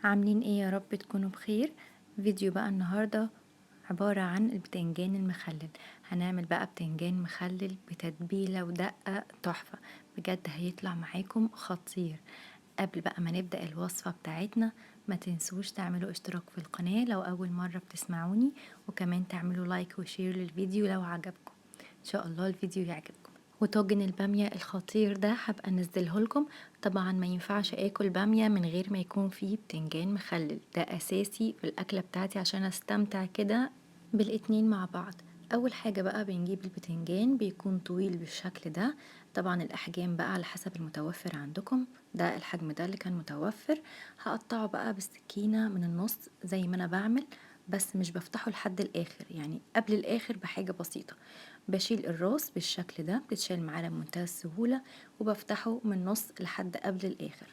عاملين ايه؟ يا رب تكونوا بخير. فيديو بقى النهاردة عبارة عن البتنجان المخلل. هنعمل بقى بتنجان مخلل بتتبيلة ودقة تحفة، بجد هيطلع معاكم خطير. قبل بقى ما نبدأ الوصفة بتاعتنا، ما تنسوش تعملوا اشتراك في القناة لو أول مرة بتسمعوني، وكمان تعملوا لايك وشير للفيديو لو عجبكم. ان شاء الله الفيديو يعجبكم. وطاجن البامية الخطير ده هبقى انزله لكم. طبعا ما ينفعش اكل بامية من غير ما يكون فيه بتنجان مخلل، ده اساسي في الاكلة بتاعتي عشان استمتع كده بالاتنين مع بعض. اول حاجة بقى بنجيب البتنجان، بيكون طويل بالشكل ده. طبعا الاحجام بقى على حسب المتوفر عندكم، ده الحجم ده اللي كان متوفر. هقطعه بقى بالسكينة من النص زي ما انا بعمل، بس مش بفتحه لحد الاخر، يعني قبل الاخر بحاجة بسيطة. بشيل الراس بالشكل ده، بتتشال معانا بمنتهى السهولة، وبفتحه من النص لحد قبل الاخر.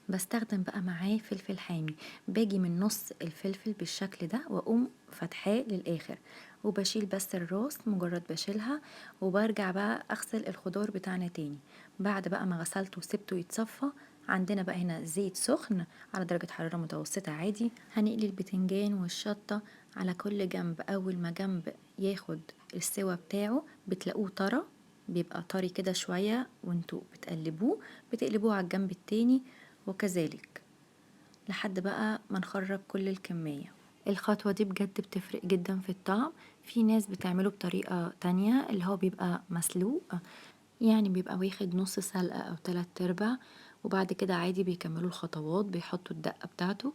بستخدم بقى معاه فلفل حامي، باجي من نص الفلفل بالشكل ده واقوم فتحاه للاخر، وبشيل بس الراس، مجرد بشيلها. وبرجع بقى اغسل الخضار بتاعنا تاني. بعد بقى ما غسلته وسبته يتصفى، عندنا بقى هنا زيت سخن على درجة حرارة متوسطة عادي. هنقلي البتنجان والشطة على كل جنب. أول ما جنب ياخد السوا بتاعه بتلاقوه طرى، بيبقى طري كده شوية، وانتوا بتقلبوه بتقلبوه على الجنب التاني، وكذلك لحد بقى ما نخرج كل الكمية. الخطوة دي بجد بتفرق جدا في الطعم. في ناس بتعمله بطريقة تانية اللي هو بيبقى مسلوق، يعني بيبقى واخد نص سلقة أو 3/4، وبعد كده عادي بيكملوا الخطوات، بيحطوا الدقة بتاعته.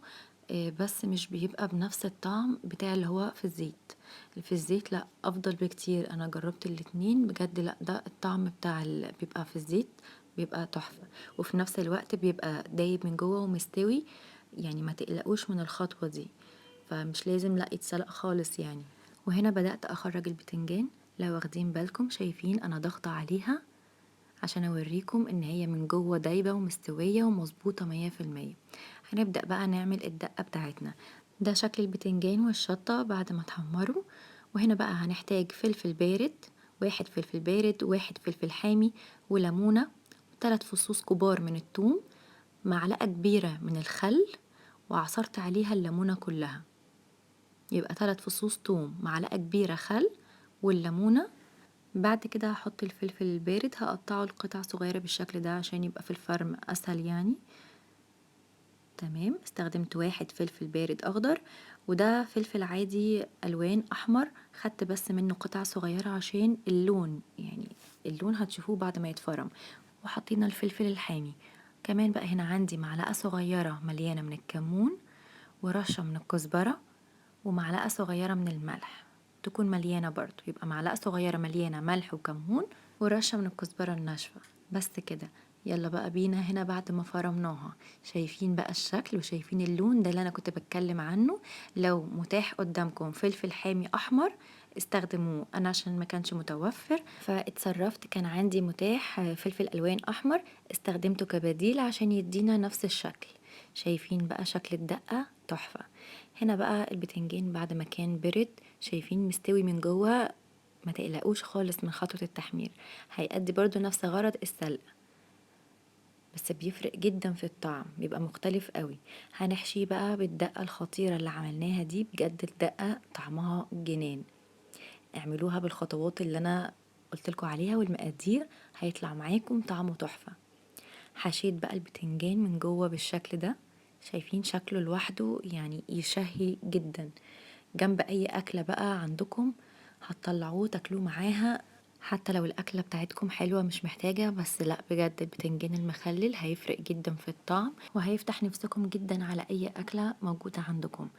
بس مش بيبقى بنفس الطعم بتاع اللي هو في الزيت. اللي في الزيت لا، أفضل بكتير. أنا جربت الاتنين بجد، لا ده الطعم بتاع اللي بيبقى في الزيت بيبقى تحفة، وفي نفس الوقت بيبقى دايب من جوه ومستوي. يعني ما تقلقوش من الخطوة دي، فمش لازم لا يتسلق خالص يعني. وهنا بدأت أخرج البتنجان. لو واخدين بالكم شايفين أنا ضغطة عليها عشان اوريكم ان هي من جوه دايبة ومستوية ومظبوطة 100%. هنبدأ بقى نعمل الدقة بتاعتنا. ده شكل البتنجان والشطة بعد ما تحمروا. وهنا بقى هنحتاج فلفل بارد، 1 فلفل بارد، 1 فلفل حامي، وليمونة، 3 فصوص كبار من الثوم، معلقة كبيرة من الخل، وعصرت عليها الليمونة كلها. يبقى 3 فصوص ثوم، معلقة كبيرة خل، والليمونة. بعد كده هحط الفلفل البارد، هقطعه لقطع صغيرة بالشكل ده عشان يبقى في الفرم اسهل يعني. تمام، استخدمت 1 فلفل بارد اخضر، وده فلفل عادي الوان احمر، خدت بس منه قطع صغيرة عشان اللون، يعني اللون هتشوفوه بعد ما يتفرم. وحطينا الفلفل الحامي. كمان بقى هنا عندي معلقة صغيرة مليانة من الكمون، ورشة من الكزبرة، ومعلقة صغيرة من الملح، تكون مليانة برضو، يبقى معلقة صغيرة مليانة ملح وكمون، ورشة من الكزبرة الناشفة. بس كده. يلا بقى بينا هنا بعد ما فرمناها، شايفين بقى الشكل وشايفين اللون ده اللي انا كنت بتكلم عنه. لو متاح قدامكم فلفل حامي احمر استخدموه، انا عشان ما كانش متوفر فاتصرفت، كان عندي متاح فلفل الوان احمر، استخدمته كبديل عشان يدينا نفس الشكل. شايفين بقى شكل الدقة تحفة. هنا بقى البتنجان بعد ما كان برد، شايفين مستوي من جوه. ما تقلقوش خالص من خطوة التحمير، هيأدي برضو نفس غرض السلق، بس بيفرق جدا في الطعم، بيبقى مختلف قوي. هنحشيه بقى بالدقة الخطيرة اللي عملناها دي، بجد الدقة طعمها جنان. اعملوها بالخطوات اللي انا قلتلكوا عليها والمقادير، هيطلع معاكم طعمه تحفة. حشيت بقى البتنجان من جوه بالشكل ده، شايفين شكله لوحده يعني يشهي جدا. جنب اي اكلة بقى عندكم هتطلعوه تاكلوه معاها. حتى لو الاكلة بتاعتكم حلوة مش محتاجة، بس لا بجد البتنجان المخلل هيفرق جدا في الطعم، وهيفتح نفسكم جدا على اي اكلة موجودة عندكم.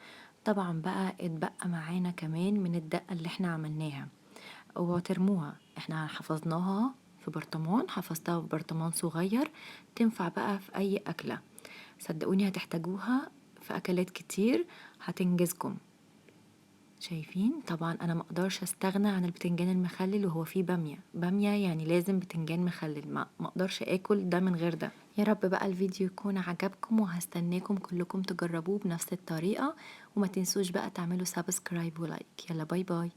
طبعا بقى اتبقى معانا كمان من الدقة اللي احنا عملناها، وترموها، احنا حفظناها في برطمان، حفظتها في برطمان صغير، تنفع بقى في اي اكلة. صدقوني هتحتاجوها في اكلات كتير، هتنجزكم. شايفين طبعا انا مقدرش استغنى عن البتنجان المخلل، وهو فيه بامية يعني لازم بتنجان مخلل، ما مقدرش اكل ده من غير ده. يا رب بقى الفيديو يكون عجبكم، وهستناكم كلكم تجربوه بنفس الطريقة، وما تنسوش بقى تعملوا سبسكرايب ولايك. يلا باي باي.